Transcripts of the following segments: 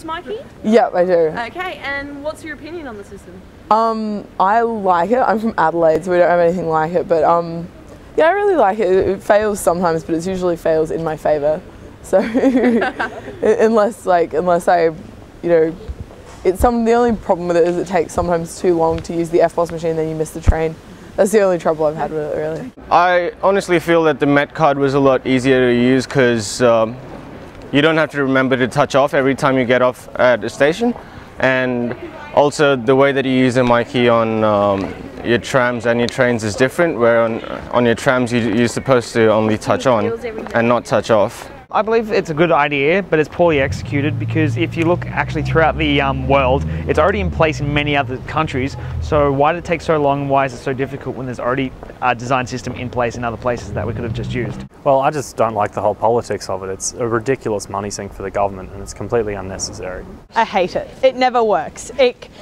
use Myki? Yep, I do. Okay, and what's your opinion on the system? I like it. I'm from Adelaide, so we don't have anything like it, but yeah, I really like it. It fails sometimes, but it usually fails in my favour. So unless I, you know, the only problem with it is it takes sometimes too long to use the EFTPOS machine, then you miss the train. That's the only trouble I've had with it, really. I honestly feel that the Met card was a lot easier to use because you don't have to remember to touch off every time you get off at a station, and also the way that you use a Myki on your trams and your trains is different, where on your trams you're supposed to only touch on and not touch off. I believe it's a good idea, but it's poorly executed, because if you look actually throughout the world, it's already in place in many other countries. So why did it take so long? Why is it so difficult when there's already a design system in place in other places that we could have just used? Well, I just don't like the whole politics of it. It's a ridiculous money sink for the government, and it's completely unnecessary. I hate it. It never works.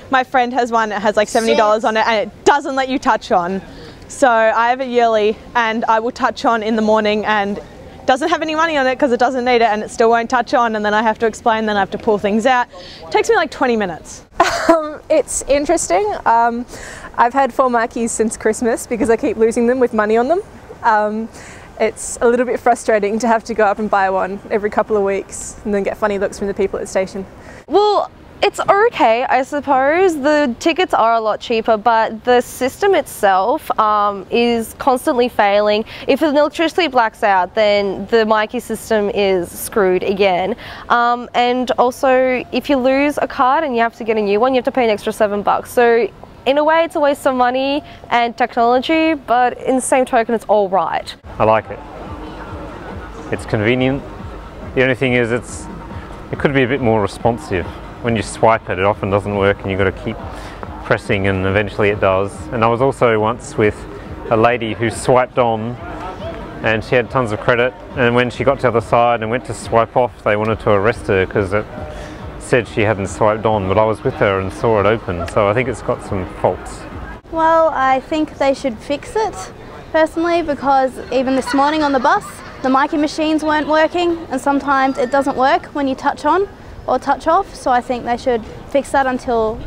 My friend has one that has like $70 on it, and it doesn't let you touch on. So I have it yearly, and I will touch on in the morning, and doesn't have any money on it because it doesn't need it, and it still won't touch on, and then I have to explain, then I have to pull things out. It takes me like 20 minutes. It's interesting. I've had 4 Mykis since Christmas because I keep losing them with money on them. It's a little bit frustrating to have to go up and buy one every couple of weeks and then get funny looks from the people at the station. Well, it's okay, I suppose. The tickets are a lot cheaper, but the system itself is constantly failing. If the electricity blacks out, then the Myki system is screwed again. And also, if you lose a card and you have to get a new one, you have to pay an extra $7. So in a way, it's a waste of money and technology, but in the same token, it's all right. I like it. It's convenient. The only thing is it could be a bit more responsive. When you swipe it, it often doesn't work, and you've got to keep pressing, and eventually it does. And I was also once with a lady who swiped on, and she had tons of credit, and when she got to the other side and went to swipe off, they wanted to arrest her because it said she hadn't swiped on, but I was with her and saw it open, so I think it's got some faults. Well, I think they should fix it, personally, because even this morning on the bus, the Myki machines weren't working, and sometimes it doesn't work when you touch on or touch off, so I think they should fix that until,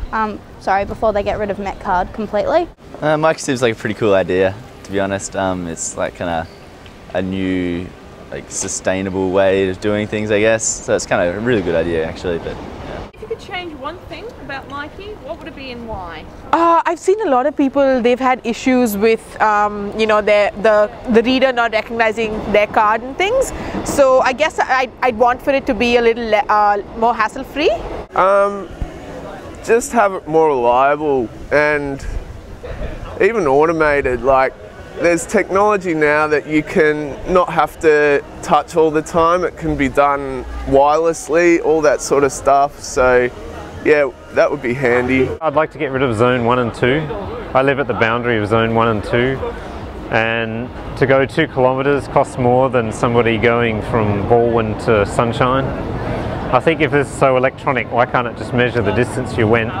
before they get rid of Met card completely. Myki seems like a pretty cool idea, to be honest. It's like kind of a new, like, sustainable way of doing things, I guess. So it's kind of a really good idea, actually. But yeah. If you could change one thing about Myki, what would it be and why? I've seen a lot of people, they've had issues with, you know, the reader not recognizing their card and things. So I guess I'd want for it to be a little more hassle-free. Just have it more reliable and even automated. Like, there's technology now that you can not have to touch all the time. It can be done wirelessly, all that sort of stuff. So yeah, that would be handy. I'd like to get rid of Zone 1 and 2. I live at the boundary of Zone 1 and 2, and to go 2 kilometres costs more than somebody going from Baldwin to Sunshine. I think if it's so electronic, why can't it just measure the distance you went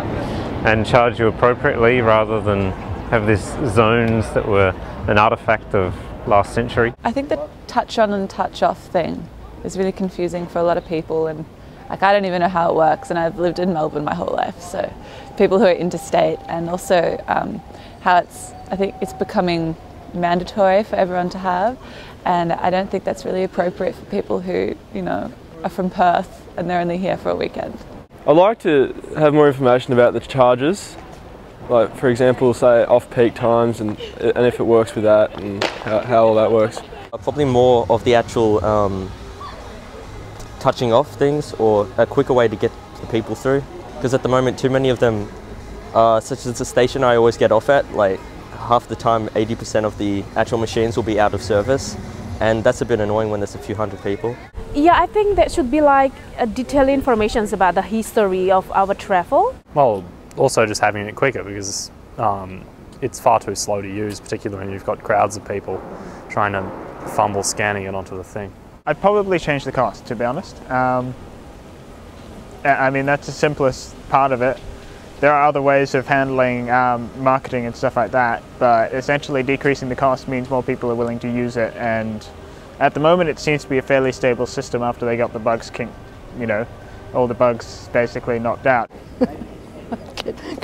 and charge you appropriately, rather than have these zones that were an artefact of last century? I think the touch on and touch off thing is really confusing for a lot of people, and like, I don't even know how it works, and I've lived in Melbourne my whole life, so people who are interstate, and also how I think it's becoming mandatory for everyone to have, and I don't think that's really appropriate for people who, you know, are from Perth and they're only here for a weekend. I'd like to have more information about the charges, like, for example, say off-peak times, and if it works with that, and how all that works. Probably more of the actual touching off things, or a quicker way to get the people through, because at the moment too many of them, such as the station I always get off at, like half the time 80% of the actual machines will be out of service, and that's a bit annoying when there's a few hundred people. Yeah, I think there should be like detailed information about the history of our travel. Well, also just having it quicker, because it's far too slow to use, particularly when you've got crowds of people trying to fumble scanning it onto the thing. I'd probably change the cost, to be honest. I mean, that's the simplest part of it. There are other ways of handling marketing and stuff like that, but essentially decreasing the cost means more people are willing to use it, and at the moment it seems to be a fairly stable system after they got the bugs all the bugs basically knocked out.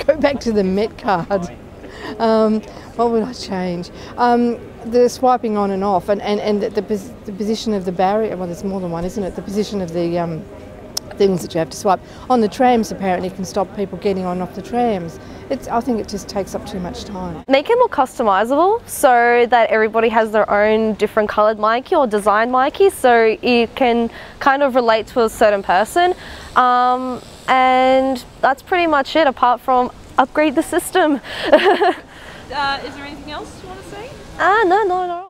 Go back to the Met card. What would I change? The swiping on and off, and the position of the barrier. Well, there's more than one, isn't it? The position of the things that you have to swipe. On the trams, apparently, can stop people getting on and off the trams. I think it just takes up too much time. Make it more customizable so that everybody has their own different coloured Myki or design Myki, so it can kind of relate to a certain person. And that's pretty much it, apart from upgrade the system. Is there anything else you want to say? No.